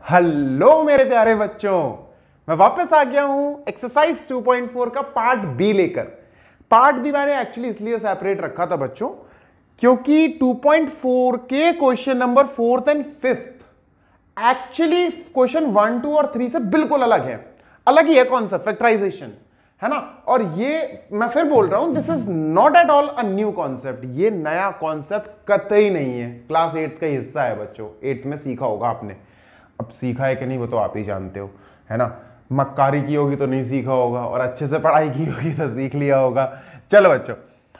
Hello मेरे प्यारे बच्चों, मैं वापस आ गया हूं एक्सरसाइज 2.4 का पार्ट बी लेकर। पार्ट बी मैंने एक्चुअली इसलिए सेपरेट रखा था बच्चों क्योंकि 2.4 के question number 4th and 5th actually question 1, 2 और 3 से बिल्कुल अलग है। अलग ही है कॉन्सेप्ट, फैक्टराइजेशन है ना। और ये मैं फिर बोल रहा हूं, this is not at all a new concept. ये नया कॉन्सेप्ट कतई नहीं है, क्लास 8th का हिस्सा है बच्चों। 8th में सीखा होगा आपने, अब सीखा है कि नहीं वो तो आप ही जानते हो, है ना। मक्कारी की होगी तो नहीं सीखा होगा, और अच्छे से पढ़ाई की होगी तो सीख लिया होगा। चलो बच्चों,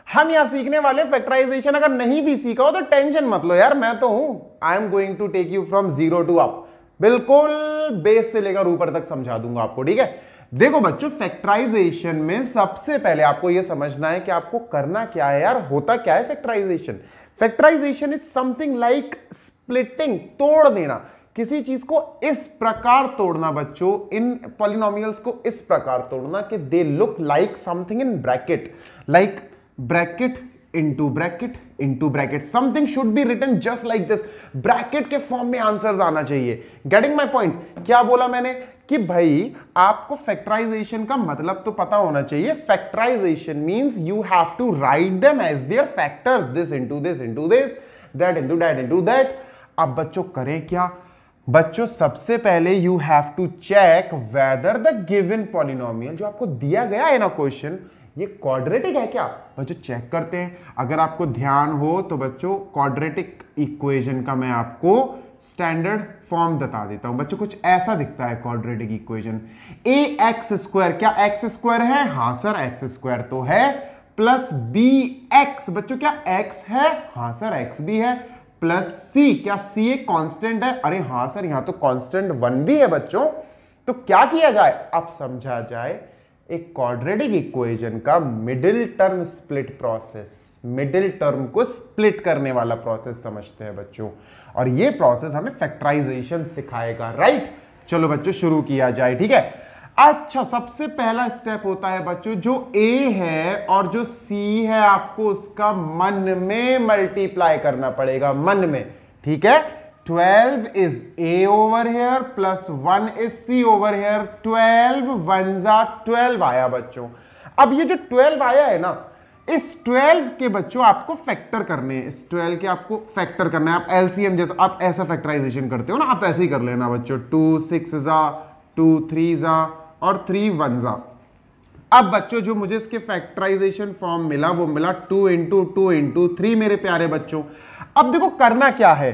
हम यहां सीखने वाले फैक्टराइजेशन। अगर नहीं भी सीखा हो तो टेंशन मत लो यार, मैं तो हूं। I am going to take you from 0 to up, बिल्कुल बेस से लेकर ऊपर तक समझा दूंगा आपको, ठीक है। देखो बच्चों, फैक्टराइजेशन में सबसे पहले आपको यह समझना है कि आपको करना क्या है यार, होता क्या है factorisation. Factorisation is something like splitting, तोड़ देना। किसी चीज को इस प्रकार तोड़ना बच्चों, इन पॉलिनोमियल्स को इस प्रकार तोड़ना कि they look like something in bracket, like bracket into bracket into bracket. Something should be written just like this. Bracket के फॉर्म में आंसर्स आना चाहिए। Getting my point? क्या बोला मैंने कि भाई आपको फैक्टराइजेशन का मतलब तो पता होना चाहिए। Factorisation means you have to write them as their factors, this into this into this, that into that into that. अब बच्चों करें क्या? बच्चों सबसे पहले you have to check whether the given polynomial जो आपको दिया गया है ना क्वेश्चन, ये क्वाड्रेटिक है क्या। बच्चों चेक करते हैं। अगर आपको ध्यान हो तो बच्चों क्वाड्रेटिक इक्वेशन का मैं आपको स्टैंडर्ड फॉर्म बता देता हूं। बच्चों कुछ ऐसा दिखता है क्वाड्रेटिक इक्वेशन। ए एक्स स्क्वायर, क्या एक्स स्क्वायर है? हां सर एक्स स्क्वायर तो है। प्लस बी एक्स, बच्चों क्या एक्स है? हां सर एक्स भी है। प्लस सी, क्या सी एक कांस्टेंट है? अरे हां सर यहां तो कांस्टेंट 1 भी है बच्चों। तो क्या किया जाए, अब समझा जाए एक क्वाड्रेटिक इक्वेशन का middle term split process. Middle term को स्प्लिट करने वाला प्रोसेस समझते हैं बच्चों, और ये प्रोसेस हमें फैक्टराइजेशन सिखाएगा, राइट। चलो बच्चों शुरू किया जाए, ठीक है। अच्छा, सबसे पहला स्टेप होता है बच्चों, जो ए है और जो सी है आपको उसका मन में मल्टीप्लाई करना पड़ेगा, मन में, ठीक है। 12 is a over here plus 1 is c over here. 12 1 जा 12 आया बच्चों। अब ये जो 12 आया है ना, इस 12 के बच्चों आपको फैक्टर करने हैं। इस 12 के आपको फैक्टर करना है। आप एलसीएम जैसा आप ऐसा फैक्टराइजेशन करते हो ना, आप ऐसे ही कर लेना बच्चों। 2 6 जा 2 3 जा और 3 1 जा। अब बच्चों जो मुझे इसके फैक्टराइजेशन फॉर्म मिला वो मिला 2 इंटू 2 इंटू 3 मेरे प्यारे बच्चों। अब देखो करना क्या है,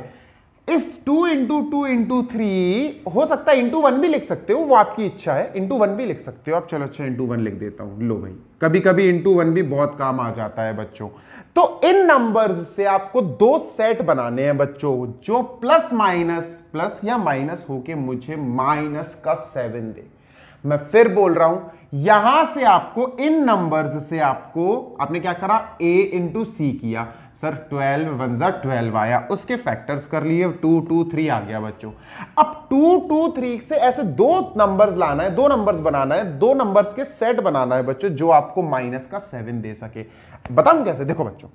इस 2 इंटू 2 इंटू 3 हो सकता है इंटू 1 भी लिख सकते हो, वो आपकी इच्छा है। इंटू 1 भी लिख सकते हो आप। चलो अच्छा इंटू 1 लिख देता हूं। लो भाई, कभी कभी इंटू 1 भी बहुत काम आ जाता है बच्चों। तो इन नंबर्स से आपको दो सेट बनाने हैं बच्चों, जो प्लस माइनस, प्लस या माइनस होके मुझे माइनस का 7 दे। मैं फिर बोल रहा हूं, यहां से आपको इन नंबर्स से आपको, आपने क्या करा, a इंटू सी किया। सर 12 1 जा 12 आया, उसके फैक्टर्स कर लिए, 2 2 3 आ गया बच्चों। अब 2 2 3 से ऐसे दो नंबर्स लाना है, दो नंबर्स बनाना है, दो नंबर्स के सेट बनाना है बच्चों, जो आपको माइनस का 7 दे सके। बताऊं कैसे? देखो बच्चों,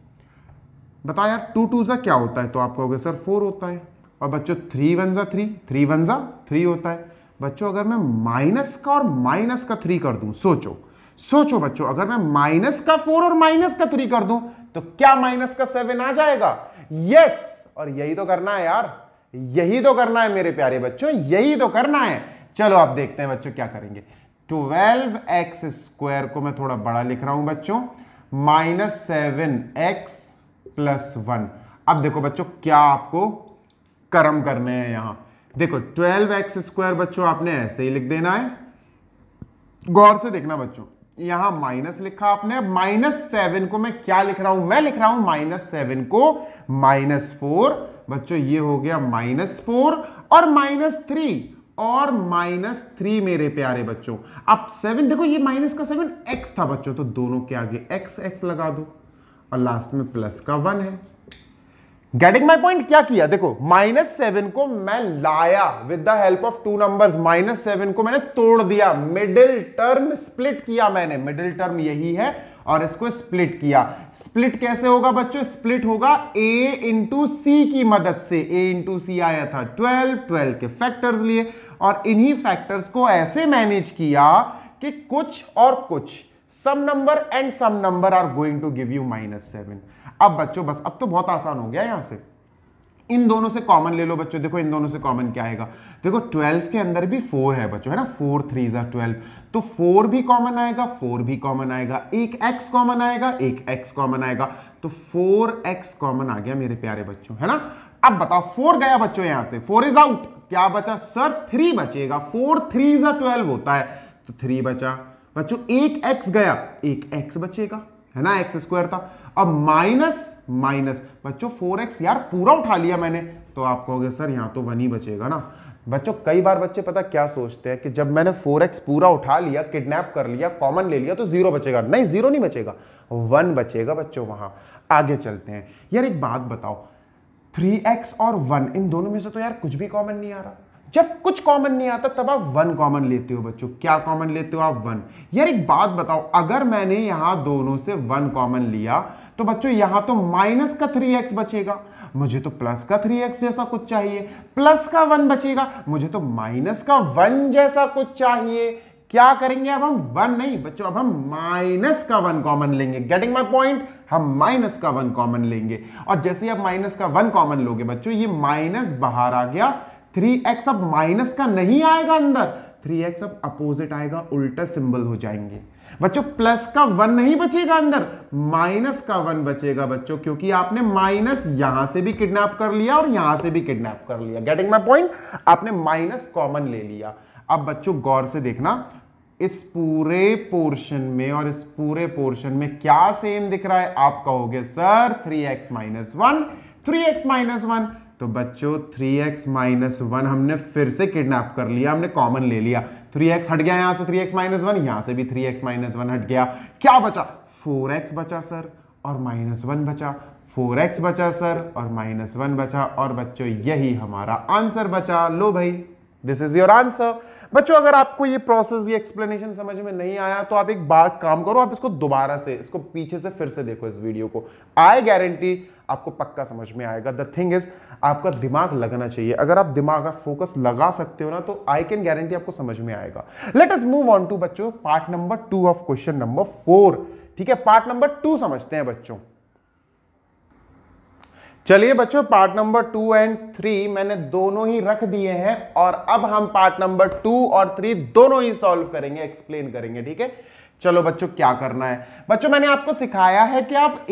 बता यार 2 2 जा क्या होता है, तो आप कहोगे सर 4 होता है। और बच्चों 3 1 जा 3, 3 1 जा 3 होता है। बच्चों अगर मैं माइनस का और माइनस का 3 कर दूं, सोचो सोचो बच्चों, अगर मैं माइनस का 4 और माइनस का 3 कर दूं तो क्या माइनस का 7 आ जाएगा? यस। और यही तो करना है यार, यही तो करना है मेरे प्यारे बच्चों, यही तो करना है। चलो आप देखते हैं बच्चों क्या करेंगे। 12x स्क्वायर को मैं थोड़ा बड़ा लिख रहा हूं बच्चों, माइनस 7x प्लस 1। अब देखो बच्चों क्या आपको कर्म करने हैं यहां। देखो 12x स्क्वायर बच्चों आपने ऐसे ही लिख देना है। गौर से देखना बच्चों, यहां माइनस लिखा आपने। माइनस 7 को मैं क्या लिख रहा हूं? मैं लिख रहा हूं माइनस 7 को माइनस 4। बच्चों ये हो गया माइनस 4 और माइनस 3 और माइनस 3 मेरे प्यारे बच्चों। अब 7 देखो, ये माइनस का 7 x था बच्चों, तो दोनों के आगे x x लगा दो और लास्ट में प्लस का 1 है। Getting my point? क्या किया देखो, माइनस 7 को मैं लाया with the help of two numbers. Minus 7 को मैंने तोड़ दिया, मिडिल टर्म स्प्लिट किया मैंने। मिडिल टर्म यही है और इसको स्प्लिट किया। स्प्लिट कैसे होगा बच्चों? स्प्लिट होगा a इंटू सी की मदद से। a इंटू सी आया था 12 के फैक्टर्स लिए और इन्हीं फैक्टर्स को ऐसे मैनेज किया कि कुछ और कुछ some number and some number are going to give you -7। अब बच्चों बस अब तो बहुत आसान हो गया यहां से, इन दोनों से कॉमन ले लो बच्चों। देखो इन दोनों से कॉमन क्या आएगा? देखो 12 के अंदर भी 4 है बच्चों, है ना, 4 3 12, तो 4 भी कॉमन आएगा, 4 भी कॉमन आएगा, एक x कॉमन आएगा, एक x कॉमन आएगा, तो 4x कॉमन आ गया मेरे प्यारे बच्चों, है ना। अब बताओ 4 गया बच्चों यहां से, 4 इज आउट, क्या बचा सर? 3 बचेगा। 4 3 12 होता है, तो 3 बचा बच्चों। एक x गया, एक x बचेगा, है ना, x स्क्वायर था। अब माइनस माइनस बच्चों 4x यार पूरा उठा लिया मैंने, तो आप कहोगे सर यहां तो 1 ही बचेगा ना। बच्चों कई बार बच्चे पता क्या सोचते हैं कि जब मैंने 4x पूरा उठा लिया, किडनैप कर लिया, कॉमन ले लिया तो 0 बचेगा। नहीं, 0 नहीं बचेगा, 1 बचेगा बच्चों वहां। आगे चलते हैं। यार एक बात बताओ, 3x और 1 इन दोनों में से तो यार कुछ भी कॉमन नहीं आ रहा। जब कुछ कॉमन नहीं आता तब आप 1 कॉमन लेते हो बच्चों। क्या कॉमन लेते हो आप? 1। यार एक बात बताओ, अगर मैंने यहां दोनों से 1 कॉमन लिया तो बच्चों यहां तो माइनस का 3x बचेगा, मुझे तो प्लस का 3x जैसा कुछ चाहिए। प्लस का 1 बचेगा, मुझे तो माइनस का 1 जैसा कुछ चाहिए। क्या करेंगे अब हम? 1 नहीं बच्चों, अब हम माइनस का 1 कॉमन लेंगे। Getting my point? हम माइनस का 1 कॉमन लेंगे और जैसे ही आप माइनस का 1 कॉमन लोगे बच्चों, ये माइनस बाहर आ गया, 3x अब माइनस का नहीं आएगा अंदर, 3x अब अपोजिट आएगा, उल्टा सिंबल हो जाएंगे बच्चों। प्लस का 1 नहीं बचेगा अंदर, माइनस का 1 बचेगा बच्चों, क्योंकि आपने माइनस यहां से भी किडनैप कर लिया और यहां से भी किडनैप कर लिया। Getting my point? आपने माइनस कॉमन ले लिया। अब बच्चों गौर से देखना, इस पूरे पोर्शन में और इस पूरे पोर्शन में क्या सेम दिख रहा है? आप कहोगे सर 3x - 1, 3x - 1, तो बच्चों 3x - 1 हमने फिर से किडनैप कर लिया, हमने कॉमन ले लिया। 3x हट गया यहां से, 3x - 1, यहां से भी 3x - 1 हट गया। क्या बचा? 4x बचा सर और -1 बचा, 4x बचा सर और -1 बचा, और बच्चों यही हमारा आंसर बचा। लो भाई, दिस इज योर आंसर। बच्चों अगर आपको ये प्रोसेस, ये एक्सप्लेनेशन समझ में नहीं आया तो आप एक बात काम करो, आप इसको दोबारा से, इसको पीछे से फिर से देखो इस वीडियो को, आई गारंटी आपको पक्का समझ में आएगा। द थिंग इज आपका दिमाग लगना चाहिए। अगर आप दिमाग का फोकस लगा सकते हो ना तो आई कैन गारंटी आपको समझ में आएगा। Let us move on to बच्चों part number 2 of question number 4। ठीक है, पार्ट नंबर 2 समझते हैं बच्चों। चलिए बच्चों, पार्ट नंबर 2 एंड 3 मैंने दोनों ही रख दिए हैं और अब हम पार्ट नंबर 2 और 3 दोनों ही सॉल्व करेंगे, एक्सप्लेन करेंगे। ठीक है, चलो बच्चों क्या करना है। बच्चों मैंने आपको सिखाया है कि आप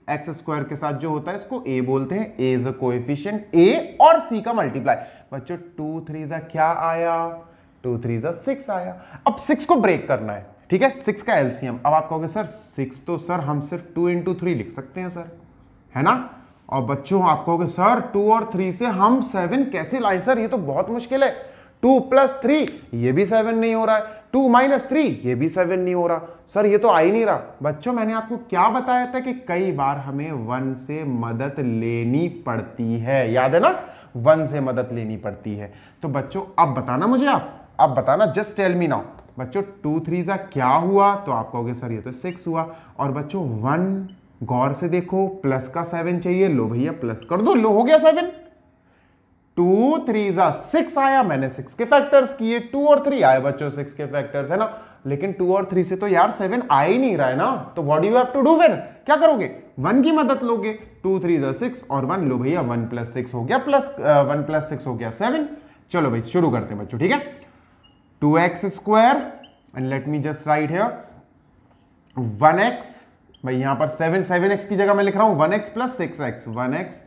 x स्क्वायर के साथ जो होता है इसको a बोलते हैं। a is a coefficient, a और c का मल्टीप्लाई। बच्चों 2 3 क्या आया? 2 3 6 आया। अब 6 को ब्रेक करना है। ठीक है, 6 का एलसीएम। अब आप कहोगे सर 6 तो सर हम सिर्फ 2 × 3 लिख सकते हैं सर, है ना। और बच्चों आप कहोगे सर 2 और 3 से हम 7 कैसे लाए सर, ये तो बहुत मुश्किल है। 2 + 3 ये भी 7 नहीं हो रहा है, 2 - 3 ये भी 7 नहीं हो रहा सर, ये तो आ ही नहीं रहा। बच्चों मैंने आपको क्या बताया था कि कई बार हमें 1 से मदद लेनी पड़ती है, याद है ना, 1 से मदद लेनी पड़ती है। तो बच्चों अब बताना मुझे, आप बताना, जस्ट टेल मी नाउ। बच्चों 2 3 क्या हुआ? तो आप कहोगे सर ये तो 6 हुआ। और बच्चों 1 गौर से देखो, प्लस का 7 चाहिए, लो भैया प्लस कर दो, लो हो गया 7। 2 3 6 आया, मैंने 6 के फैक्टर्स किए, 2 और 3 आए बच्चों 6 के फैक्टर्स, है ना। लेकिन 2 और 3 से तो यार 7 आ ही नहीं रहा है ना, तो what do you have to do फिर? क्या करोगे? 1 की मदद लोगे। 2 3 6 और 1, लो भैया 1 + 6 हो गया, 1 + 6 हो गया 7। चलो भाई शुरू करते हैं बच्चों। ठीक है, 2x² and let me just right here 1x, भाई यहां पर 7x की जगह मैं लिख रहा हूं 1x + 6x, 1x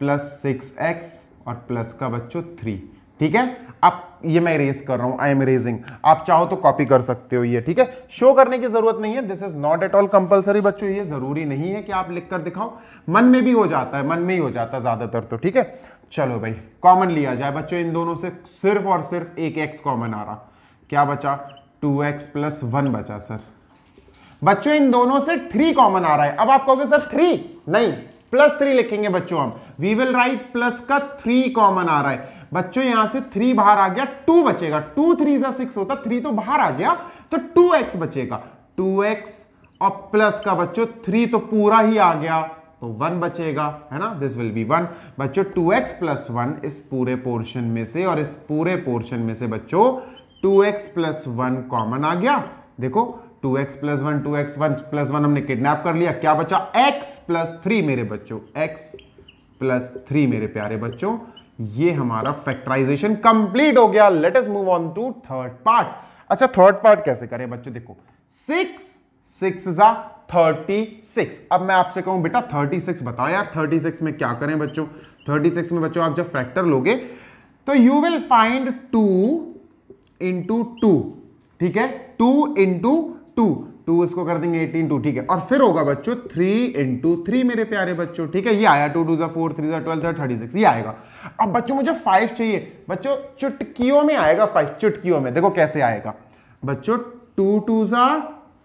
+ 6x और प्लस का बच्चों 3। ठीक है, अब ये मैं इरेज कर रहा हूं, आई एम इरेजिंग, आप चाहो तो कॉपी कर सकते हो ये। ठीक है, शो करने की जरूरत नहीं है, this is not at all compulsory बच्चों, ये जरूरी नहीं है कि आप लिख कर दिखाओ, मन में भी हो जाता है, मन में ही हो जाता है ज्यादातर तो। ठीक है, चलो भाई कॉमन लिया जाए बच्चों, इन दोनों से सिर्फ और सिर्फ एक x कॉमन आ रहा, क्या बचा? 2x + 1 बचा सर। बच्चों इन दोनों से 3 कॉमन आ रहा है। अब आप कहोगे सर 3 नहीं, +3 लिखेंगे बच्चों हम, वी विल राइट प्लस का 3 कॉमन आ रहा है बच्चों। यहां से 3 बाहर आ गया, 2 बचेगा, 2 3 6 होता, 3 तो बाहर आ गया, तो 2x बचेगा। 2x और प्लस का बच्चों 3 तो पूरा ही आ गया, तो 1 बचेगा, है ना, दिस विल बी 1। बच्चों 2x प्लस 1 इस पूरे पोर्शन में से, और इस पूरे पोर्शन में से बच्चों 2x प्लस 1 कॉमन आ गया। देखो 2x प्लस 1, 2x प्लस 1 हमने किडनैप कर लिया, क्या बचा, x प्लस 3 मेरे बच्चों, x प्लस 3 मेरे प्यारे बच्चों। ये हमारा फैक्टराइजेशन कंप्लीट हो गया। Let us move on to third part. अच्छा थर्ड पार्ट कैसे करें बच्चों, देखो 6 जा 36। अब मैं आपसे कहूं बेटा 36 बताओ यार, 36 में क्या करें बच्चों। 36 में बच्चों आप जब फैक्टर लोगे तो यू विल फाइंड 2 इंटू 2, ठीक है, 2 इंटू 2 इसको कर देंगे 18 2, ठीक है, और फिर होगा बच्चों 3 इंटू 3 मेरे प्यारे बच्चों, ठीक है, ये आया 2 2 4 3 12 36, ये आएगा। अब बच्चों मुझे 5 चाहिए बच्चों, चुटकियों में आएगा 5, चुटकियों में। देखो कैसे आएगा बच्चों, 2 2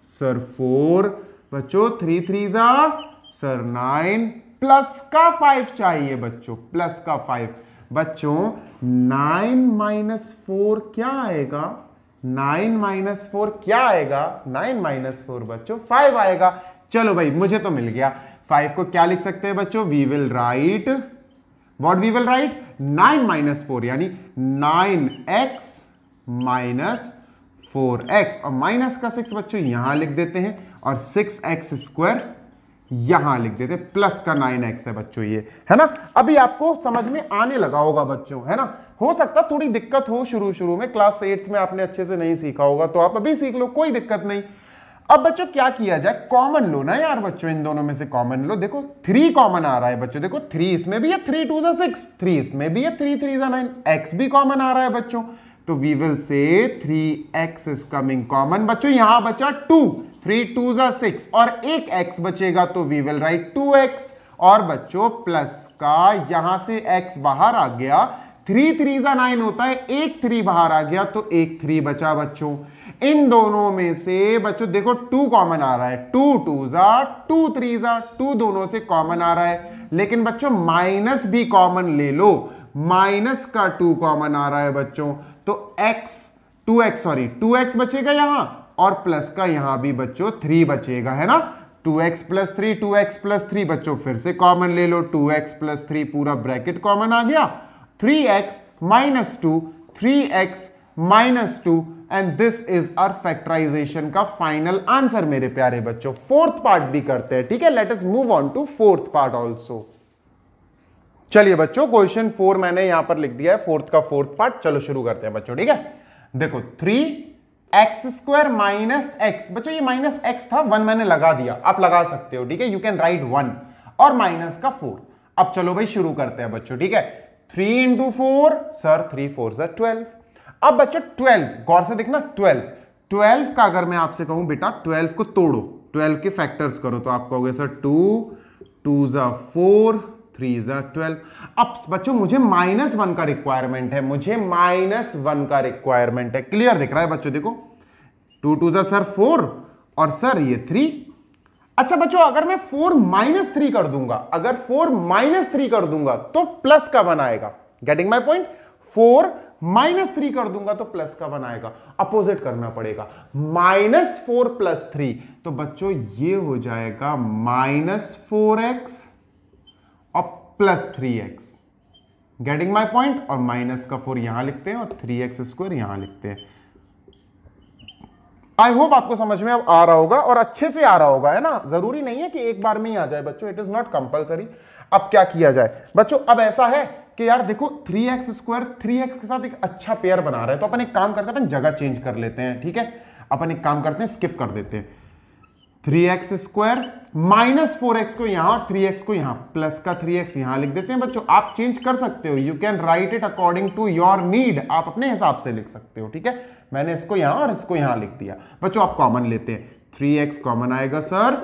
सर 4 बच्चों, 3 3 सर 9, प्लस का 5 चाहिए बच्चों, प्लस का 5 बच्चों। 9 माइनस 4 क्या आएगा, 9 माइनस 4 क्या आएगा, 9 माइनस 4 बच्चों 5 आएगा। चलो भाई मुझे तो मिल गया। 5 को क्या लिख सकते हैं बच्चों, we will write, what we will write, 9 minus 4 यानी 9x माइनस 4x, और माइनस का 6 बच्चों यहां लिख देते हैं, और 6x स्क्वायर यहां लिख देते हैं, प्लस का 9x है बच्चों, ये है ना। अभी आपको समझ में आने लगा होगा बच्चों, है ना। हो सकता थोड़ी दिक्कत हो शुरू में, क्लास 8 में आपने अच्छे से नहीं सीखा होगा, तो आप अभी सीख लो, कोई दिक्कत नहीं। अब बच्चों क्या किया जाए, कॉमन लो ना यार बच्चों, इन दोनों में से कॉमन लो। देखो 3 कॉमन आ रहा है बच्चों, देखो 3 इसमें भी है, 3 2 6, 3 इसमें भी है, 3 3 9, x भी कॉमन आ रहा है बच्चों, तो वी विल से 3x इज कमिंग कॉमन बच्चों। यहां बचा 2, 3 2 6, और एक x बचेगा, तो वी विल राइट 2x, और बच्चों प्लस का यहां से x बाहर आ गया, 3 3 9 होता है, एक 3 बाहर आ गया, तो एक 3 बचा बच्चों। इन दोनों में से बच्चों देखो 2 कॉमन आ रहा है, 2 2 2 3 2 दोनों से कॉमन आ रहा है, लेकिन बच्चों माइनस भी कॉमन ले लो, माइनस का 2 कॉमन आ रहा है बच्चों, तो x 2x बचेगा यहां, और प्लस का यहां भी बच्चों 3 बचेगा, है ना। 2x प्लस 3, 2x प्लस 3 बच्चों फिर से कॉमन ले लो, 2x प्लस 3 पूरा ब्रैकेट कॉमन आ गया, 3x minus 2, 3x minus 2, and this is our factorisation का फाइनल आंसर मेरे प्यारे बच्चों। फोर्थ पार्ट भी करते हैं, ठीक है, let us move on to fourth part also. चलिए बच्चों क्वेश्चन 4 मैंने यहां पर लिख दिया है, फोर्थ का फोर्थ पार्ट, चलो शुरू करते हैं बच्चों, ठीक है। देखो 3x स्क्वायर माइनस एक्स, बच्चों ये माइनस एक्स था, 1 मैंने लगा दिया, आप लगा सकते हो, ठीक है, यू कैन राइट 1, और माइनस का 4। अब चलो भाई शुरू करते हैं बच्चों, ठीक है। 3 इंटू 4 सर 3 4 12। अब बच्चों 12 गौर से देखना, 12 का अगर मैं आपसे कहूं बेटा 12 को तोड़ो, 12 के फैक्टर्स करो, तो आप कहोगे सर 2 2 4 3 12। अब बच्चों मुझे -1 का रिक्वायरमेंट है, मुझे -1 का रिक्वायरमेंट है, क्लियर दिख रहा है बच्चों, देखो 2 2 सर 4, और सर ये 3। अच्छा बच्चों अगर मैं 4 -3 कर दूंगा, अगर 4 -3 कर दूंगा तो प्लस का 1 आएगा, गेटिंग माई पॉइंट। 4 -3 कर दूंगा तो प्लस का 1 आएगा, अपोजिट करना पड़ेगा, -4 + 3, तो बच्चों ये हो जाएगा -4x और +3x, गेटिंग माई पॉइंट। और माइनस का 4 यहां लिखते हैं और 3x² यहां लिखते हैं। आई होप आपको समझ में अब आ रहा होगा और अच्छे से आ रहा होगा, है ना। जरूरी नहीं है कि एक बार में ही आ जाए बच्चों, इट इज नॉट कंपलसरी। अब क्या किया जाए बच्चों, अब ऐसा है कि यार देखो 3x² 3x के साथ एक अच्छा पेयर बना रहा है, तो अपन एक काम करते हैं, अपन जगह चेंज कर लेते हैं, ठीक है। अपन एक काम करते हैं, स्किप कर देते हैं, 3x² -4x को यहां और 3x को यहां, प्लस का 3x यहां लिख देते हैं बच्चों। आप चेंज कर सकते हो, you can write it according to your need, आप अपने हिसाब से लिख सकते हो, ठीक है। मैंने इसको यहां और इसको यहां लिख दिया बच्चों। आप कॉमन लेते हैं, 3x कॉमन आएगा सर,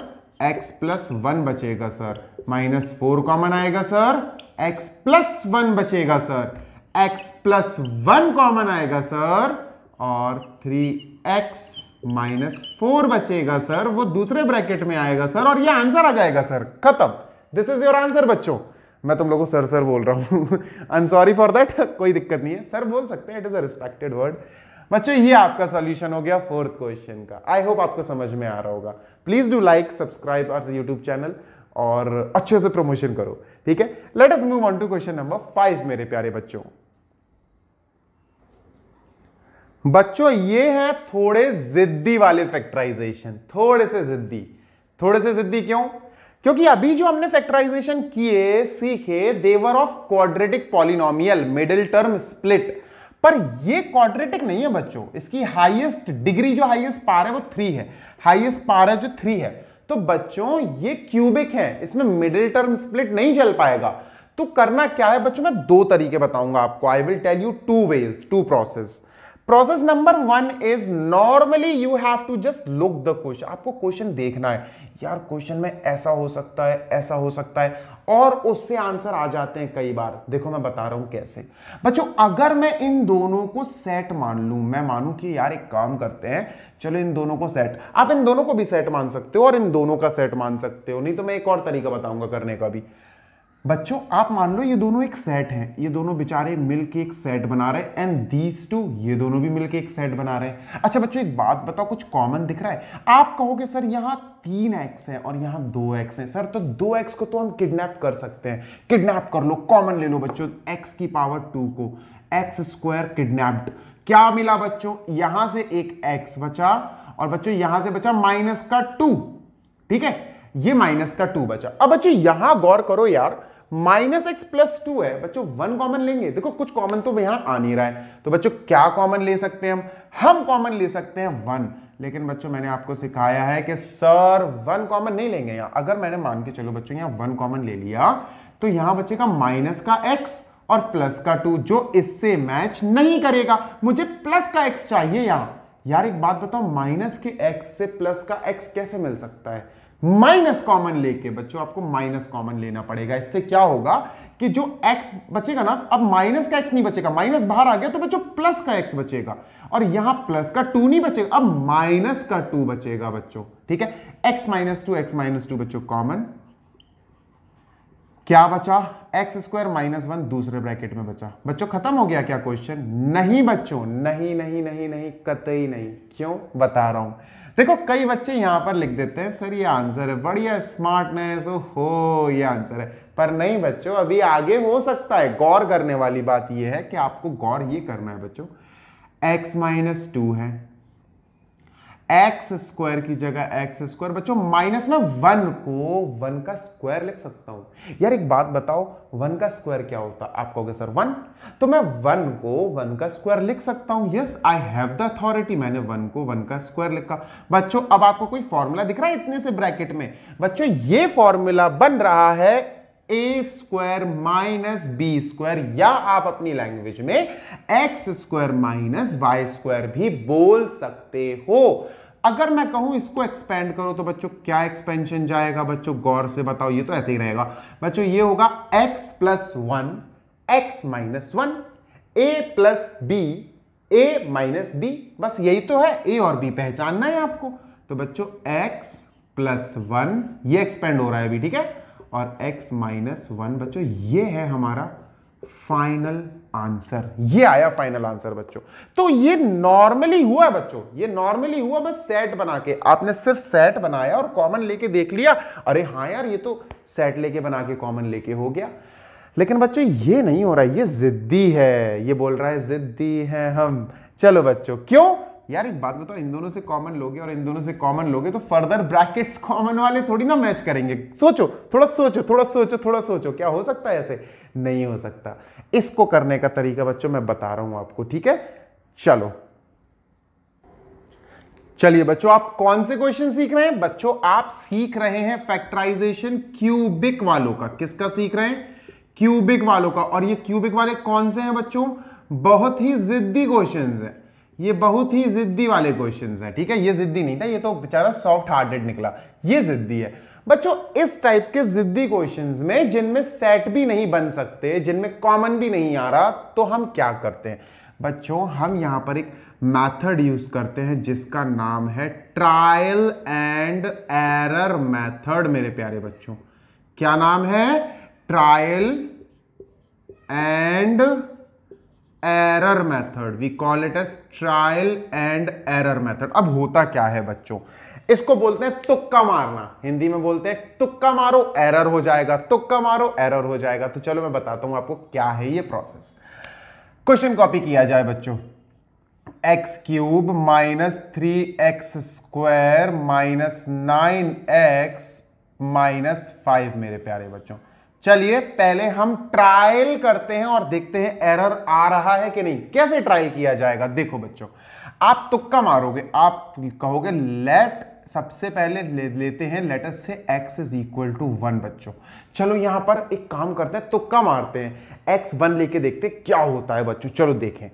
x + 1 बचेगा सर, -4 कॉमन आएगा सर, x + 1 बचेगा सर, x + 1 कॉमन आएगा सर, और 3x -4 बचेगा सर, वो दूसरे ब्रैकेट में आएगा सर, और ये आंसर आ जाएगा सर, खत्म। दिस इज योर आंसर बच्चों। मैं तुम लोगों को सर बोल रहा हूं, I am sorry for that, कोई दिक्कत नहीं है, सर बोल सकते हैं, it is a respected word. बच्चों ये आपका सॉल्यूशन हो गया फोर्थ क्वेश्चन का। आई होप आपको समझ में आ रहा होगा। Please do like subscribe our YouTube channel और अच्छे से प्रमोशन करो, ठीक है। Let us move on to question number 5 मेरे प्यारे बच्चों। बच्चों ये है थोड़े जिद्दी वाले फैक्टराइजेशन, थोड़े से जिद्दी क्यों? क्योंकि अभी जो हमने फैक्टराइजेशन किए सीखे देवर of quadratic polynomial middle term split, पर ये क्वाड्रेटिक नहीं है बच्चों, इसकी हाईएस्ट डिग्री जो हाईएस्ट पार है वो 3 है, हाईएस्ट पार है जो 3 है। तो बच्चों ये क्यूबिक है, इसमें मिडिल टर्म स्प्लिट नहीं चल पाएगा। तो करना क्या है बच्चों, मैं 2 तरीके बताऊंगा आपको। I will tell you 2 ways, 2 process. Process number 1 is normally you have to just look the question. आपको क्वेश्चन देखना है, यार क्वेश्चन में ऐसा हो सकता है, ऐसा हो सकता है, और उससे आंसर आ जाते हैं कई बार। देखो मैं बता रहा हूं कैसे बच्चों। अगर मैं इन दोनों को सेट मान लूं, मैं मानूं कि यार एक काम करते हैं, चलो इन दोनों को सेट, आप इन दोनों को भी सेट मान सकते हो और इन दोनों का सेट मान सकते हो, नहीं तो मैं एक और तरीका बताऊंगा करने का भी। बच्चों आप मान लो ये दोनों एक सेट हैं, ये दोनों बेचारे मिलके एक सेट बना रहे हैं, एंड दीज टू ये दोनों भी मिलके एक सेट बना रहे हैं। अच्छा बच्चों एक बात बताओ, कुछ कॉमन दिख रहा है? आप कहोगे सर यहाँ 3x है और यहाँ 2x है। सर तो 2x को तो हम किडनैप कर सकते हैं, किडनैप कर लो, कॉमन ले लो बच्चों, x की पावर 2 को, x स्क्वायर किडनैप्ड। क्या मिला बच्चों? यहां से एक x बचा और बच्चों यहां से बचा माइनस का 2, ठीक है, ये माइनस का 2 बचा। अब बच्चों यहां गौर करो यार, माइनस एक्स प्लस 2 है बच्चों, 1 कॉमन लेंगे। देखो कुछ कॉमन तो यहां आ नहीं रहा है, तो बच्चों क्या कॉमन ले सकते हैं हम कॉमन ले सकते हैं 1। लेकिन बच्चों मैंने आपको सिखाया है कि सर 1 कॉमन नहीं लेंगे यहां। अगर मैंने मान के चलो बच्चों यहां 1 कॉमन ले लिया तो यहां बचेगा माइनस का x और प्लस का 2, जो इससे मैच नहीं करेगा। मुझे प्लस का x चाहिए यहां। यार एक बात बताओ, माइनस के x से प्लस का x कैसे मिल सकता है? माइनस कॉमन लेके बच्चों आपको माइनस कॉमन लेना पड़ेगा। इससे क्या होगा कि जो x बचेगा ना, अब माइनस का x नहीं बचेगा, माइनस बाहर आ गया तो बच्चों प्लस का x बचेगा, और यहां प्लस का 2 नहीं बचेगा, अब माइनस का 2 बचेगा बच्चों, ठीक है। x माइनस 2 बच्चों कॉमन, क्या बचा? एक्स स्क्वायर माइनस 1 दूसरे ब्रैकेट में बचा। बच्चों खत्म हो गया क्या क्वेश्चन? नहीं बच्चों, नहीं नहीं नहीं नहीं, कतई नहीं। क्यों? बता रहा हूं। देखो कई बच्चे यहां पर लिख देते हैं सर ये आंसर है, बढ़िया स्मार्टनेस हो ये आंसर है, पर नहीं बच्चों, अभी आगे हो सकता है। गौर करने वाली बात यह है कि आपको गौर ये करना है बच्चों, x माइनस 2 है, एक्स स्क्वायर की जगह एक्स स्क्वायर, बच्चों माइनस में 1 को 1 का स्क्वायर लिख सकता हूं। यार एक बात बताओ, 1 का स्क्वायर क्या होता है? आप कहोगे सर 1, तो मैं 1 को 1 का स्क्वायर लिख सकता हूं। Yes I have the authority, मैंने 1 को 1 का स्क्वायर लिखा। बच्चों अब आपको कोई फॉर्मूला दिख रहा है इतने से ब्रैकेट में? बच्चों ये फॉर्मूला बन रहा है a square minus b square, या आप अपनी लैंग्वेज में x square minus y square भी बोल सकते हो। अगर मैं कहूं इसको एक्सपेंड करो तो बच्चों क्या एक्सपेंशन जाएगा? बच्चों गौर से बताओ, ये तो ऐसे ही रहेगा बच्चों, ये होगा x plus 1 x minus 1 a plus b a minus b, बस यही तो है, a और b पहचानना है आपको। तो बच्चों x प्लस 1 ये एक्सपेंड हो रहा है अभी, ठीक है, और x माइनस 1 बच्चों ये है हमारा फाइनल आंसर, ये आया फाइनल आंसर बच्चों। तो ये नॉर्मली हुआ है बच्चों, ये नॉर्मली हुआ बस सेट बना के। आपने सिर्फ सेट बनाया और कॉमन लेके देख लिया, अरे हाँ यार ये तो सेट लेके बना के कॉमन लेके हो गया। लेकिन बच्चों ये नहीं हो रहा, ये जिद्दी है, ये बोल रहा है जिद्दी है हम। चलो बच्चों, क्यों? यार एक बात बताओ, इन दोनों से कॉमन लोगे और इन दोनों से कॉमन लोगे तो फर्दर ब्रैकेट्स कॉमन वाले थोड़ी ना मैच करेंगे। सोचो, थोड़ा सोचो, थोड़ा सोचो, थोड़ा सोचो, क्या हो सकता है ऐसे? नहीं हो सकता। इसको करने का तरीका बच्चों मैं बता रहा हूं आपको, ठीक है। चलो चलिए बच्चों, आप कौन से क्वेश्चन सीख रहे हैं? बच्चों आप सीख रहे हैं फैक्टराइजेशन क्यूबिक वालों का। किसका सीख रहे हैं? क्यूबिक वालों का। और ये क्यूबिक वाले कौन से हैं बच्चों? बहुत ही जिद्दी क्वेश्चंस हैं, ये बहुत ही जिद्दी वाले क्वेश्चंस हैं, ठीक है। ये जिद्दी नहीं था, ये तो बेचारा सॉफ्ट हार्टेड निकला, ये जिद्दी है बच्चों। इस टाइप के जिद्दी क्वेश्चंस में जिनमें सेट भी नहीं बन सकते, जिनमें कॉमन भी नहीं आ रहा, तो हम क्या करते हैं बच्चों? हम यहां पर एक मेथड यूज करते हैं जिसका नाम है ट्रायल एंड एरर मेथड। मेरे प्यारे बच्चों, क्या नाम है? Trial and error method. We call it as trial and error method. अब होता क्या है बच्चों, इसको बोलते हैं तुक्का मारना, हिंदी में बोलते हैं तुक्का मारो एरर हो जाएगा, तुक्का मारो एरर हो जाएगा। तो चलो मैं बताता हूं आपको क्या है ये प्रोसेस। क्वेश्चन कॉपी किया जाए बच्चों, x cube minus 3x square minus 9x minus 5 मेरे प्यारे बच्चों। चलिए पहले हम ट्रायल करते हैं और देखते हैं एरर आ रहा है कि नहीं। कैसे ट्रायल किया जाएगा, देखो बच्चों, आप तुक्का मारोगे, आप कहोगे लेट, सबसे पहले लेते हैं लेटर से x इज इक्वल टू 1 बच्चों। चलो यहां पर एक काम करते हैं, तुक्का मारते हैं, x 1 लेके देखते हैं क्या होता है बच्चों। चलो देखें,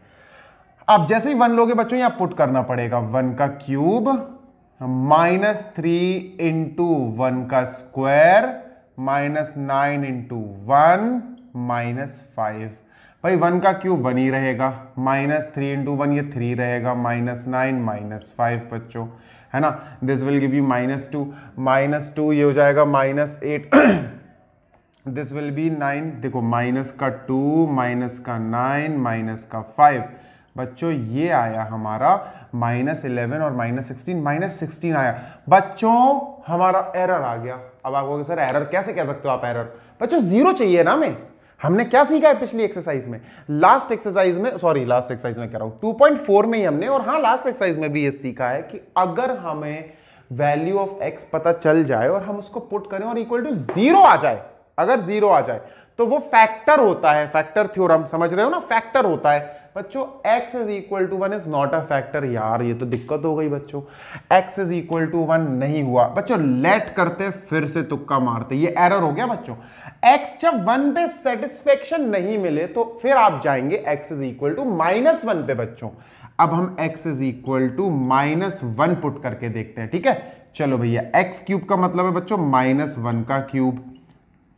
अब जैसे ही 1 लोगे बच्चों यहां पुट करना पड़ेगा, 1 का क्यूब माइनस 3 इंटू 1 का स्क्वायर माइनस 9 इंटू 1 माइनस 5। भाई 1 का क्यूब 1 ही रहेगा, माइनस 3 इंटू 1 ये 3 रहेगा, माइनस 9 माइनस 5 बच्चों, है ना। This will give you minus 2 ये हो जाएगा माइनस 8 दिस विल बी 9, देखो माइनस का 2 माइनस का 9 माइनस का 5 बच्चों, ये आया हमारा माइनस 11 और माइनस 16 आया बच्चों, हमारा एरर आ गया। अब आप कहोगे सर एरर कैसे कह सकते हो आप एरर, बच्चों 0 चाहिए ना हमें। हमने क्या सीखा है पिछली एक्सरसाइज में, लास्ट एक्सरसाइज में कह रहा हूं 2.4 में ही हमने, और हाँ लास्ट एक्सरसाइज में भी ये सीखा है कि अगर हमें वैल्यू ऑफ x पता चल जाए और हम उसको पुट करें और इक्वल टू 0 आ जाए, अगर 0 आ जाए तो वो फैक्टर होता है, फैक्टर थ्योरम समझ रहे हो ना, फैक्टर होता है बच्चों। x is equal to 1 is not a factor. यार ये तो दिक्कत हो गई बच्चों, x इज इक्वल टू 1 नहीं हुआ बच्चों। लेट करते फिर से तुक्का मारते, ये एरर हो गया बच्चों। x जब 1 पे सेटिस्फेक्शन नहीं मिले तो फिर आप जाएंगे x इज इक्वल टू -1 पे बच्चों। अब हम x is equal to -1 put करके देखते हैं, ठीक है। चलो भैया, x क्यूब का मतलब है बच्चों -1 का क्यूब,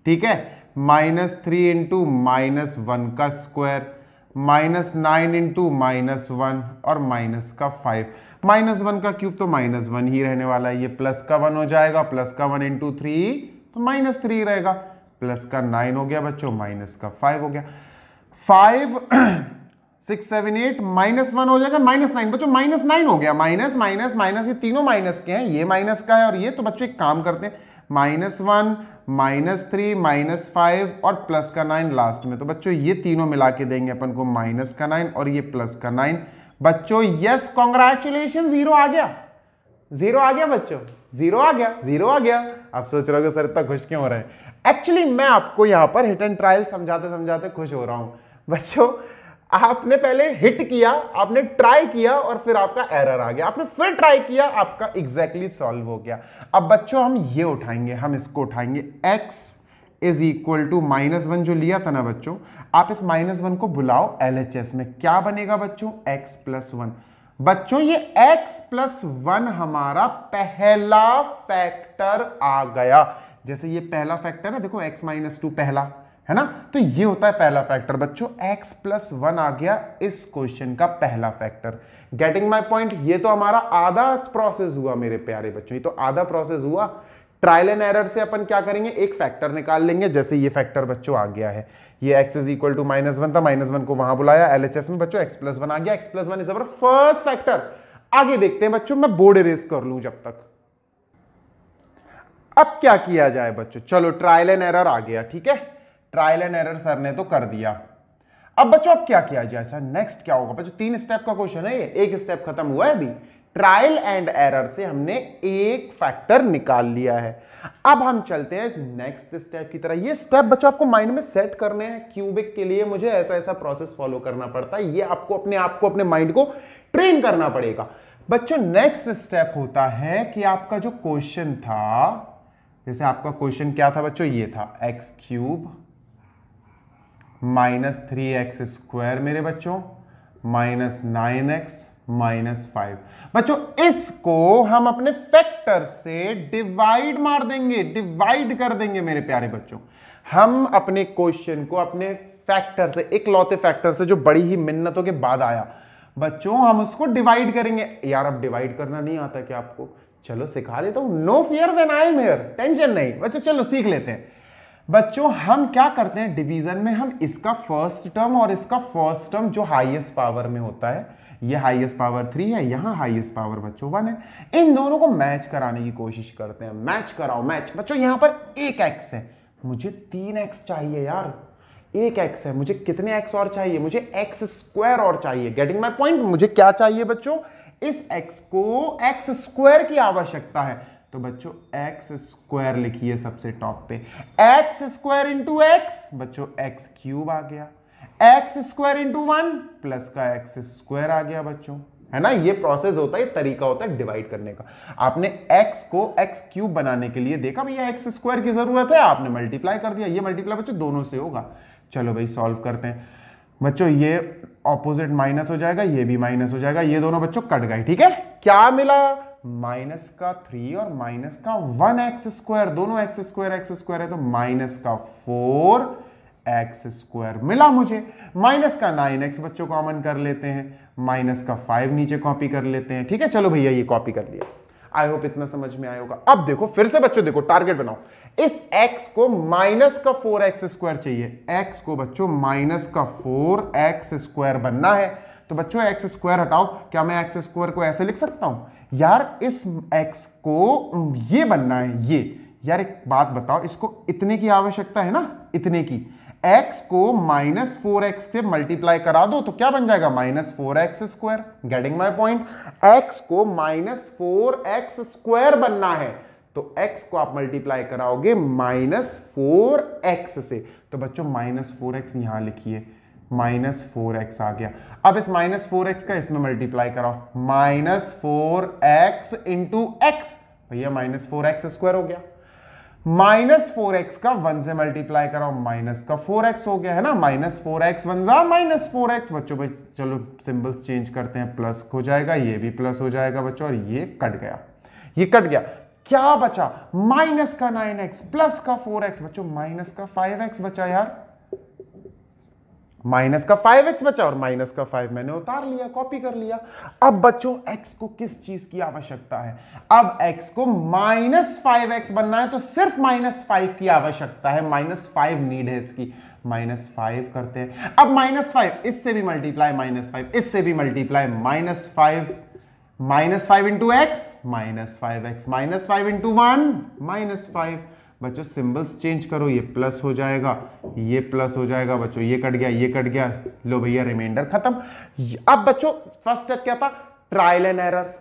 ठीक है, -3 इंटू -1 का स्क्वायर, -9 इंटू -1 और माइनस का 5। -1 का क्यूब तो -1 ही रहने वाला है, ये प्लस का 1 हो जाएगा, प्लस का 1 इंटू 3 तो -3 रहेगा, प्लस का 9 हो गया बच्चों, माइनस का 5 हो गया। 5 6 7 8 -1 हो जाएगा, -9 बच्चों, -9 हो गया, माइनस माइनस माइनस, ये तीनों माइनस के हैं, ये माइनस का है और ये, तो बच्चों एक काम करते हैं, -1 -3 -5 और प्लस का 9 लास्ट में, तो बच्चों ये तीनों मिला के देंगे अपन को माइनस का 9 और ये प्लस का 9 बच्चों। यस कॉन्ग्रेचुलेशन, 0 आ गया, 0 आ गया बच्चों, 0 आ गया, 0 आ गया। आप सोच रहे हो सर इतना खुश क्यों हो रहे हैं, एक्चुअली मैं आपको यहां पर हिट एंड ट्रायल समझाते समझाते खुश हो रहा हूं बच्चों। आपने पहले हिट किया, आपने ट्राई किया और फिर आपका एरर आ गया, आपने फिर ट्राई किया, आपका एग्जैक्टली सॉल्व हो गया। अब बच्चों हम ये उठाएंगे, हम इसको उठाएंगे, x इज इक्वल टू -1 जो लिया था ना बच्चों, आप इस -1 को बुलाओ LHS में, क्या बनेगा बच्चों, x प्लस 1। बच्चों ये x प्लस 1 हमारा पहला फैक्टर आ गया। जैसे ये पहला फैक्टर है, देखो x माइनस 2 पहला है ना, तो ये होता है पहला फैक्टर बच्चों। x प्लस 1 आ गया इस क्वेश्चन का पहला फैक्टर। गेटिंग माय पॉइंट, ये तो हमारा आधा प्रोसेस हुआ मेरे प्यारे बच्चों, ये तो आधा प्रोसेस हुआ। ट्रायल एंड एरर से अपन क्या करेंगे, एक फैक्टर निकाल लेंगे। जैसे ये फैक्टर बच्चों आ गया है, ये x इज इक्वल टू -1 था, -1 को वहां बुलाया LHS में बच्चों, x प्लस 1 आ गया, x plus 1 is our first factor. आगे देखते हैं बच्चों, मैं बोर्ड इरेज कर लूं जब तक। अब क्या किया जाए बच्चों, चलो ट्रायल एंड एरर आ गया, ठीक है, ट्रायल एंड एरर सर ने तो कर दिया। अब बच्चों अब क्या किया जाए, अच्छा नेक्स्ट क्या होगा बच्चों, 3 स्टेप का क्वेश्चन है ये, एक स्टेप खत्म हुआ है अभी। ट्रायल एंड एरर से हमने एक फैक्टर निकाल लिया है। अब हम चलते हैं नेक्स्ट स्टेप की तरह। ये स्टेप बच्चों आपको माइंड में सेट करने हैं, क्यूबिक के लिए मुझे ऐसा ऐसा प्रोसेस फॉलो करना पड़ता है, ये आपको अपने आप को, अपने माइंड को ट्रेन करना पड़ेगा बच्चों। नेक्स्ट स्टेप होता है कि आपका जो क्वेश्चन था, जैसे आपका क्वेश्चन क्या था बच्चों, ये था x क्यूब -3x स्क्वायर मेरे बच्चों -9x -5 बच्चों। इसको हम अपने फैक्टर से डिवाइड मार देंगे, डिवाइड कर देंगे मेरे प्यारे बच्चों। हम अपने क्वेश्चन को अपने फैक्टर से, इकलौते फैक्टर से जो बड़ी ही मिन्नतों के बाद आया बच्चों, हम उसको डिवाइड करेंगे। यार अब डिवाइड करना नहीं आता क्या आपको, चलो सिखा देता हूं, no fear when I am here, tension नहीं बच्चों, चलो सीख लेते हैं बच्चों। हम क्या करते हैं डिवीजन में, हम इसका फर्स्ट टर्म और इसका फर्स्ट टर्म जो हाईएस्ट पावर में होता है, ये हाईएस्ट पावर 3 है, यहां हाईएस्ट पावर बच्चों 1 है। इन दोनों को मैच कराने की कोशिश करते हैं। मैच कराओ, मैच। बच्चों यहां पर एक x है, मुझे 3x चाहिए यार। एक x है, मुझे कितने x और चाहिए? मुझे x स्क्वायर और चाहिए। Getting my point? मुझे क्या चाहिए बच्चों? इस x को x स्क्वायर की आवश्यकता है। तो बच्चों x स्क्वायर लिखिए सबसे टॉप पे। x स्क्वायर इंटू एक्स, बच्चों x क्यूब आ गया। x स्क्वायर इंटू 1 प्लस का x स्क्वायर आ गया बच्चों, है ना। ये प्रोसेस होता है, तरीका होता है डिवाइड करने का। आपने x को x क्यूब बनाने के लिए देखा भैया x स्क्वायर की जरूरत है, आपने मल्टीप्लाई कर दिया। ये मल्टीप्लाई बच्चों दोनों से होगा। चलो भाई सॉल्व करते हैं बच्चों। ये ऑपोजिट माइनस हो जाएगा, ये भी माइनस हो जाएगा, ये दोनों बच्चों कट गए। ठीक है, क्या मिला? माइनस का 3 और माइनस का 1x स्क्वायर, दोनों x स्क्वायर है तो माइनस का 4x स्क्वायर मिला मुझे। माइनस का 9x बच्चों कॉमन कर लेते हैं, माइनस का 5 नीचे कॉपी कर लेते हैं। ठीक है, चलो भैया ये कॉपी कर लिया। आई होप इतना समझ में आया होगा। अब देखो फिर से बच्चों, देखो टारगेट बनाओ। इस x को माइनस का 4x स्क्वायर चाहिए। x को बच्चों माइनस का 4x स्क्वायर बनना है। तो बच्चों x स्क्वायर हटाओ। क्या मैं x स्क्वायर को ऐसे लिख सकता हूं? यार इस x को ये बनना है, ये। यार एक बात बताओ, इसको इतने की आवश्यकता है ना, इतने की। x को माइनस 4x से मल्टीप्लाई करा दो तो क्या बन जाएगा? Minus 4x square. Getting my point? x को माइनस 4x स्क्वायर बनना है तो x को आप मल्टीप्लाई कराओगे माइनस 4x से। तो बच्चों माइनस 4x यहां लिखिए, माइनस 4x आ गया। अब इस माइनस 4x का इसमें मल्टीप्लाई कराओ, माइनस 4x इंटू एक्स, भैया माइनस 4x स्क्वायर हो गया। माइनस 4x का 1 से मल्टीप्लाई कराओ, माइनस का 4x हो गया, है ना। माइनस 4x 1 जा माइनस 4x बच्चों। भाई चलो सिंबल्स चेंज करते हैं, प्लस हो जाएगा, ये भी प्लस हो जाएगा बच्चों, और ये कट गया, ये कट गया। क्या बचा? माइनस का 9x प्लस का 4x बच्चों, माइनस का 5x बचा यार। माइनस का 5x बचा और माइनस का 5 मैंने उतार लिया, कॉपी कर लिया। अब बच्चों x को किस चीज की आवश्यकता है? अब x को माइनस 5x बनना है तो सिर्फ माइनस 5 की आवश्यकता है। माइनस 5 नीड है इसकी। माइनस 5 करते हैं। अब माइनस 5 इससे भी मल्टीप्लाई, माइनस 5 इससे भी multiply, minus 5 into x, minus 5x, minus 5 into 1, minus 5। बच्चों सिंबल्स चेंज करो, ये प्लस हो जाएगा, ये प्लस हो जाएगा बच्चों, ये कट गया, ये कट गया। लो भैया रिमाइंडर खत्म। अब बच्चों फर्स्ट स्टेप क्या था? Trial and error.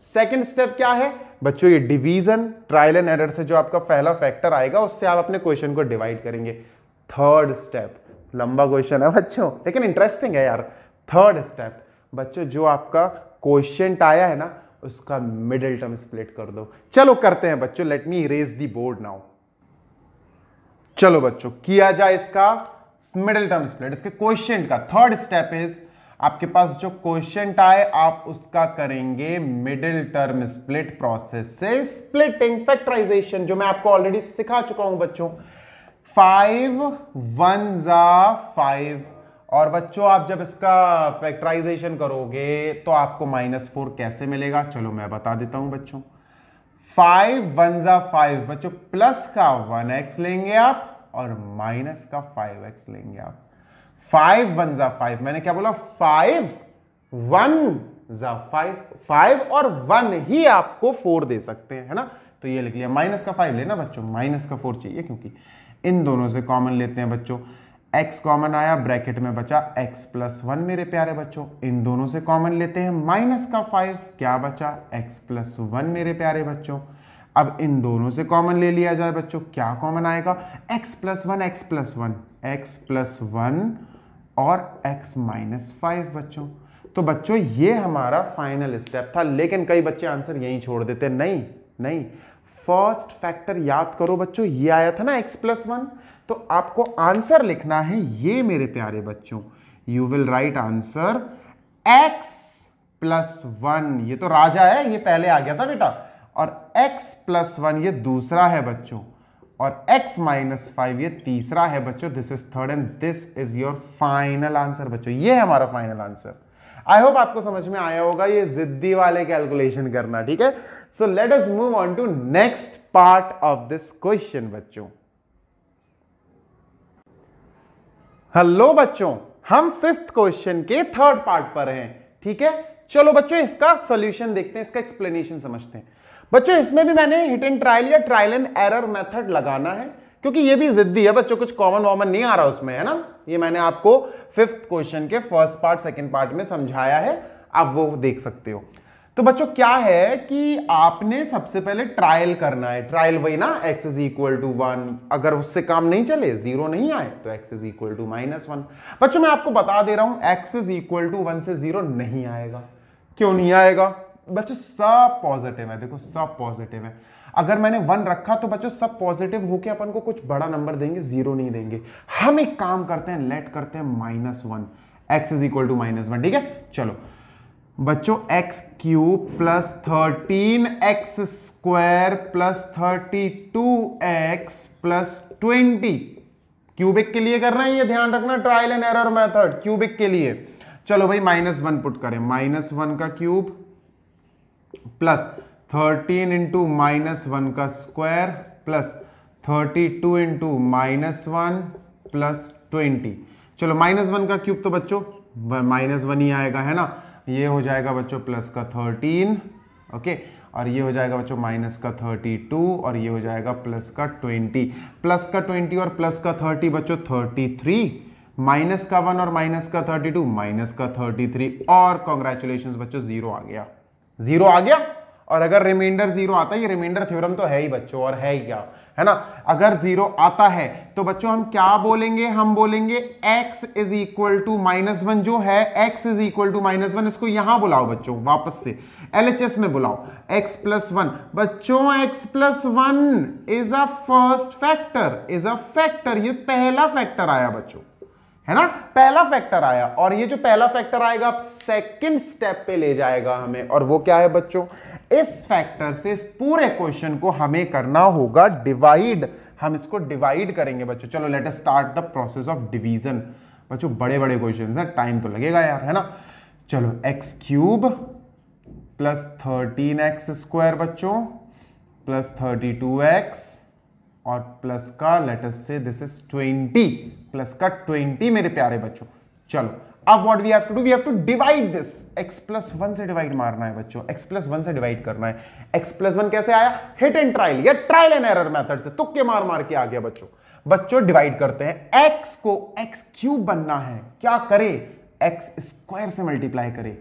Second step क्या है बच्चों? ये डिवीजन। ट्रायल एंड एरर से जो आपका पहला फैक्टर आएगा उससे आप अपने क्वेश्चन को डिवाइड करेंगे। थर्ड स्टेप, लंबा क्वेश्चन है बच्चों लेकिन इंटरेस्टिंग है यार। थर्ड स्टेप बच्चों, जो आपका क्वेश्चन आया है ना उसका मिडिल टर्म स्प्लिट कर दो। चलो करते हैं बच्चों, let me erase the board now. चलो बच्चों किया जाए इसका मिडिल टर्म स्प्लिट। इसके क्वेश्चन का थर्ड स्टेप इज, आपके पास जो क्वेश्चन आए आप उसका करेंगे मिडिल टर्म स्प्लिट प्रोसेस से। स्प्लिटिंग, फैक्टराइजेशन, जो मैं आपको ऑलरेडी सिखा चुका हूं बच्चों। 5 1 जा 5, और बच्चों आप जब इसका फैक्टराइजेशन करोगे तो आपको -4 कैसे मिलेगा? चलो मैं बता देता हूं बच्चों। 5 1 जा 5 बच्चों, प्लस का 1x लेंगे आप और माइनस का 5x लेंगे आप। 5 1 जा 5, मैंने क्या बोला? 5 1 जा 5, 5 और 1 ही आपको 4 दे सकते हैं, है ना। तो ये लिख लिया। माइनस का 5 लेना बच्चों, माइनस का 4 चाहिए क्योंकि इन दोनों से कॉमन लेते हैं बच्चों। x कॉमन आया, ब्रैकेट में बचा x प्लस 1 मेरे प्यारे बच्चों। इन दोनों से कॉमन लेते हैं, माइनस का 5, क्या बचा? x प्लस 1 मेरे प्यारे बच्चों। अब इन दोनों से कॉमन ले लिया जाए बच्चों, क्या कॉमन आएगा? x plus 1, x plus 1, x plus 1 और x माइनस 5 बच्चों। तो बच्चों ये हमारा फाइनल स्टेप था, लेकिन कई बच्चे आंसर यहीं छोड़ देते। नहीं नहीं, फर्स्ट फैक्टर याद करो बच्चों, ये आया था ना x प्लस 1, तो आपको आंसर लिखना है ये मेरे प्यारे बच्चों। You will write answer x plus 1, ये तो राजा है, ये पहले आ गया था बेटा, और x प्लस 1 ये दूसरा है बच्चों, और x माइनस 5 ये तीसरा है बच्चों। This is third and this is your final answer बच्चों। ये है हमारा फाइनल आंसर। आई होप आपको समझ में आया होगा ये जिद्दी वाले कैलकुलेशन करना, ठीक है। So let us move on to next part of this question बच्चों। हेलो बच्चों, हम फिफ्थ क्वेश्चन के थर्ड पार्ट पर हैं, ठीक है, चलो बच्चों इसका सॉल्यूशन देखते हैं, इसका एक्सप्लेनेशन समझते हैं। बच्चों इसमें भी मैंने हिट एंड ट्रायल या ट्रायल एंड एरर मेथड लगाना है, क्योंकि ये भी जिद्दी है बच्चों, कुछ कॉमन वॉमन नहीं आ रहा उसमें, है ना। ये मैंने आपको 5th क्वेश्चन के फर्स्ट पार्ट सेकंड पार्ट में समझाया है, आप वो देख सकते हो। तो बच्चों क्या है कि आपने सबसे पहले ट्रायल करना है, ट्रायल वही ना, x इज इक्वल टू 1, अगर उससे काम नहीं चले, 0 नहीं आए तो x इज इक्वल टू -1। बच्चों मैं आपको बता दे रहा हूं x इज इक्वल टू 1 से 0 नहीं आएगा। क्यों नहीं आएगा बच्चों? सब पॉजिटिव है, देखो सब पॉजिटिव है। अगर मैंने 1 रखा तो बच्चों सब पॉजिटिव होके अपन को कुछ बड़ा नंबर देंगे, 0 नहीं देंगे। हम एक काम करते हैं, लेट करते हैं -1, x इज इक्वल टू -1, ठीक है। चलो बच्चों x cube plus 13x square plus 32x plus 20, cubic के लिए कर रहे हैं, ये ध्यान रखना, trial and error method, cubic के लिए। चलो भाई -1 पुट करें, -1 का क्यूब प्लस 13 इंटू -1 का स्क्वायर प्लस 32 इंटू -1 प्लस 20। चलो -1 का क्यूब तो बच्चों -1 ही आएगा, है ना। ये हो जाएगा बच्चों प्लस का 13, ओके, और ये हो जाएगा बच्चों माइनस का 32, और ये हो जाएगा प्लस का 20। प्लस का 20 और प्लस का 30 बच्चों 33, माइनस का 1 और माइनस का 32, माइनस का 33, और कॉन्ग्रेचुलेशंस बच्चों 0 आ गया, 0 आ गया। और अगर रिमाइंडर 0 आता है, ये रिमाइंडर थ्योरम तो है ही बच्चों, और है ही क्या, है ना। अगर 0 आता है तो बच्चों हम क्या बोलेंगे, हम बोलेंगे x इज इक्वल टू -1 जो है, x इज इक्वल टू -1, इसको यहां बुलाओ बच्चों, वापस से LHS में बुलाओ, x प्लस 1। बच्चों x plus 1 is a first factor, is a factor, ये पहला फैक्टर आया बच्चों, है ना, पहला फैक्टर आया। और ये जो पहला फैक्टर आएगा अब सेकंड स्टेप पे ले जाएगा हमें, और वो क्या है बच्चों, इस फैक्टर से इस पूरे क्वेश्चन को हमें करना होगा डिवाइड, हम इसको डिवाइड करेंगे बच्चों। चलो let us start the process of division. बच्चों बड़े बड़े क्वेश्चन है, टाइम तो लगेगा यार, है ना। चलो x cube plus 13x square बच्चों प्लस 32x और प्लस का लेट अस से दिस इज 20, प्लस का 20 मेरे प्यारे बच्चों। चलो अब what we have to do, we have to divide this, x plus 1 से डिवाइड मारना है बच्चों, x प्लस 1 से डिवाइड करना है। x प्लस 1 कैसे आया, हिट एंड ट्रायल या ट्रायल एंड एरर मेथड से, तुक्के मार मार के आ गया बच्चों। बच्चों डिवाइड करते हैं, x को x क्यूब बनना है, क्या करे, x स्क्वायर से मल्टीप्लाई करे,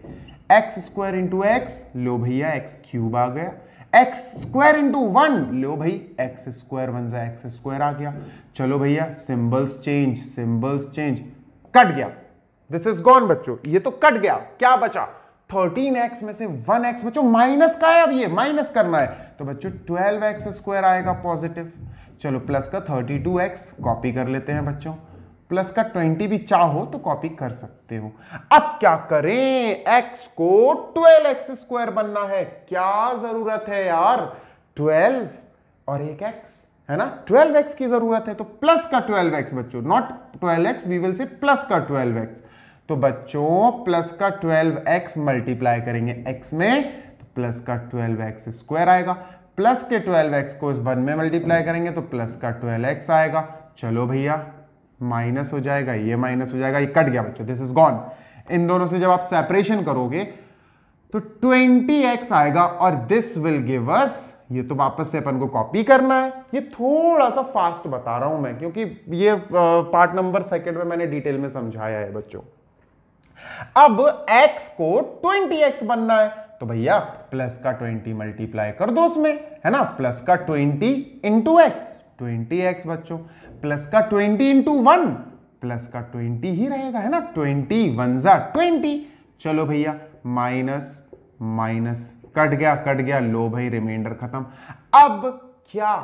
x स्क्वायर इंटू एक्स, लो भैया x क्यूब आ गया, x स्क्वायर इंटू 1, लो भाई x स्क्वायर 1 से x स्क्वायर आ गया। चलो भैया symbols change, symbols change, cut गया, दिस इज गॉन बच्चों, ये तो कट गया, क्या बचा 13x में से 1x बच्चों माइनस का है, अब ये माइनस करना है तो बच्चों 12x स्क्वायर आएगा पॉजिटिव। चलो प्लस का 32x कॉपी कर लेते हैं बच्चों, प्लस का 20 भी चाहो तो कॉपी कर सकते हो। अब क्या करें, x को 12x स्क्वायर बनना है, क्या जरूरत है यार, 12 और एक x, है ना, 12x की जरूरत है, तो प्लस का 12x बच्चों, not 12x, we will say plus का 12x। तो बच्चों प्लस का 12x मल्टीप्लाई करेंगे x में तो प्लस का 12x स्क्वायर आएगा, प्लस के 12x को इस 1 में मल्टीप्लाई करेंगे तो प्लस का 12x आएगा। चलो भैया माइनस हो जाएगा, ये माइनस हो जाएगा, ये कट गया बच्चों, दिस इज गॉन। इन दोनों से जब आप सेपरेशन करोगे तो 20x आएगा और दिस विल गिव अस, ये तो वापस से अपन को कॉपी करना है, ये थोड़ा सा फास्ट बता रहा हूं मैं क्योंकि ये पार्ट नंबर सेकंड में मैंने डिटेल में समझाया है बच्चों। अब x को 20x बनना है तो भैया प्लस का 20 मल्टीप्लाई कर दो उसमें, है ना, प्लस का 20 इंटू एक्स, 20x बच्चों, प्लस का 20 इंटू 1, प्लस का 20 ही रहेगा, है ना, 20 1 जा 20। चलो भैया माइनस माइनस कट गया, लो भाई रिमाइंडर खत्म। अब क्या,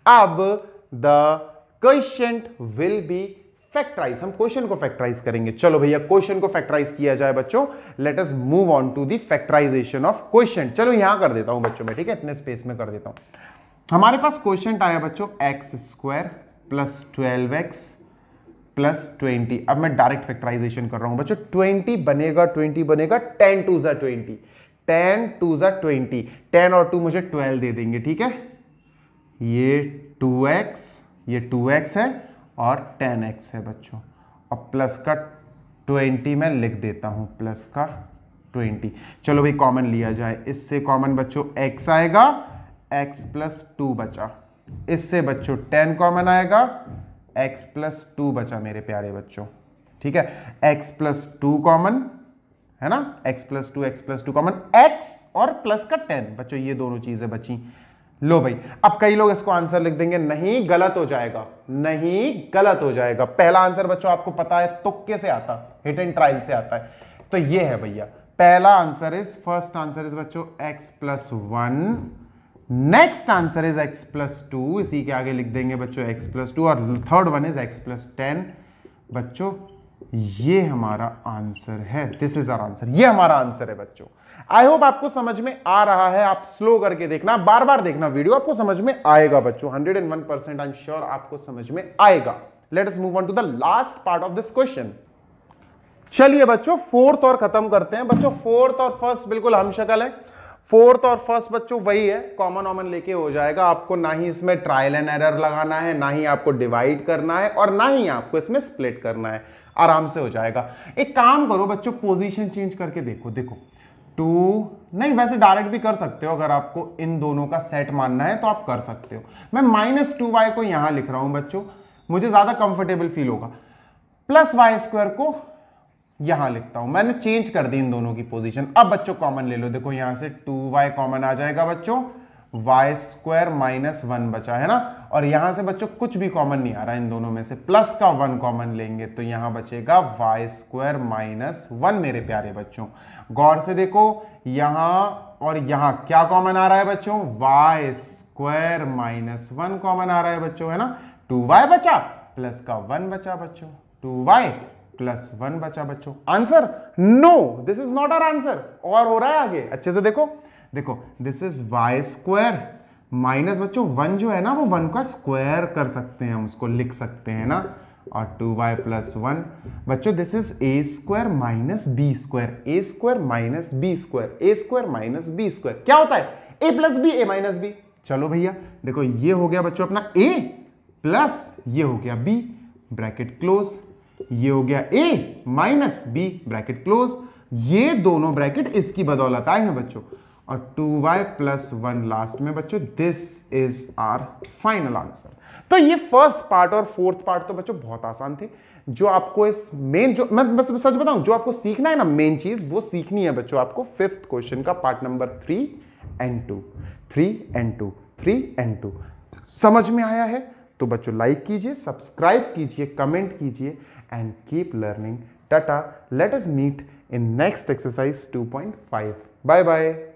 अब the quotient will be factorise, हम क्वेश्चन को फैक्टराइज करेंगे। चलो भैया क्वेश्चन को फैक्टराइज किया जाए बच्चों, let us move on to the factorisation of question. चलो यहां कर देता हूं बच्चों मैं, ठीक है, इतने स्पेस में कर देता हूं। हमारे पास क्वेश्चन आया बच्चों x square plus 12x plus 20। अब मैं डायरेक्ट फैक्टराइजेशन कर रहा हूं बच्चों, 20 बनेगा 10 2 जा 20, 10 2 जा 20, 10 और 2 मुझे 12 दे देंगे, ठीक है। ये 2x, ये 2x है और 10x है बच्चों, और प्लस का 20 मैं लिख देता हूं, प्लस का 20। चलो भाई कॉमन लिया जाए, इससे कॉमन बच्चों x आएगा, x प्लस 2 बचा। इससे बच्चों 10 कॉमन आएगा, x प्लस 2 बचा मेरे प्यारे बच्चों। ठीक है, x प्लस 2 कॉमन है ना, x प्लस 2 कॉमन, x और प्लस का 10 बच्चों, ये दोनों चीजें बची। लो भाई, अब कई लोग इसको आंसर लिख देंगे, नहीं गलत हो जाएगा, नहीं गलत हो जाएगा। पहला आंसर बच्चों आपको पता है तुक्के से आता, हिट एंड ट्रायल से आता है, तो ये है भैया पहला answer is, first answer is बच्चों x plus 1, next answer is x plus 2, इसी के आगे लिख देंगे बच्चों x प्लस 2, और third one is x plus 10। बच्चों ये हमारा आंसर है, दिस इज आवर आंसर, ये हमारा आंसर है बच्चों। आई होप आपको समझ में आ रहा है, आप स्लो करके देखना, बार बार देखना वीडियो, आपको समझ में आएगा बच्चों, 101% आई एम श्योर आपको समझ में आएगा। Let us move on to the last part of this question. चलिए बच्चों फोर्थ और खत्म करते हैं। बच्चों फोर्थ और फर्स्ट बिल्कुल हम शक्ल है, फोर्थ और फर्स्ट बच्चों वही है, कॉमन ऑमन लेके हो जाएगा। आपको ना ही इसमें ट्रायल एंड एरर लगाना है, ना ही आपको डिवाइड करना है, और ना ही आपको इसमें स्प्लिट करना है, आराम से हो जाएगा। एक काम करो बच्चों, पोजीशन चेंज करके देखो, देखो 2 नहीं, वैसे डायरेक्ट भी कर सकते हो, अगर आपको इन दोनों का सेट मानना है तो आप कर सकते हो। मैं -2y को यहां लिख रहा हूं बच्चों, मुझे ज्यादा कंफर्टेबल फील होगा। प्लस वाई स्क्वायर को यहां लिखता हूं, मैंने चेंज कर दी इन दोनों की पोजीशन। अब बच्चों कॉमन ले लो, देखो यहां से 2y कॉमन आ जाएगा बच्चों, वाई स्क्वायर -1 बचा है ना, और यहां से बच्चों कुछ भी कॉमन नहीं आ रहा इन दोनों में से, प्लस का 1 कॉमन लेंगे तो यहां बचेगा वाई स्क्वायर -1 मेरे प्यारे बच्चों। गौर से देखो, यहां और यहां क्या कॉमन आ रहा है बच्चों, वाई स्क्वायर -1 कॉमन आ रहा है बच्चों, है ना। 2y बचा, प्लस का 1 बचा बच्चों, 2y प्लस 1 बचा बच्चों। Answer no, this is not our answer, और हो रहा है आगे, अच्छे से देखो, देखो this is y square minus बच्चों 1 जो है ना, वो 1 का स्क्वायर कर सकते हैं, हम उसको लिख सकते हैं ना, और 2y प्लस 1 बच्चों, this is a square minus b square, a square minus b square, a square minus b square क्या होता है, a plus b, a minus b. चलो भैया देखो, ये हो गया बच्चों अपना a प्लस ये हो गया b, ब्रैकेट क्लोज, ये हो गया a minus b, bracket close, ये दोनों ब्रैकेट इसकी बदौलत आए हैं बच्चों, और 2y प्लस 1 लास्ट में बच्चों, this is our final answer. तो ये फर्स्ट पार्ट और फोर्थ पार्ट तो बच्चों बहुत आसान थे। जो आपको इस मेन, जो मैं बस सच बताऊं, जो आपको सीखना है ना मेन चीज, वो सीखनी है बच्चों आपको फिफ्थ क्वेश्चन का पार्ट नंबर 3 and 2, 3 and 2 समझ में आया है तो बच्चों लाइक कीजिए, सब्सक्राइब कीजिए, कमेंट कीजिए, and keep learning. Tata, let us meet in next exercise 2.5. Bye bye.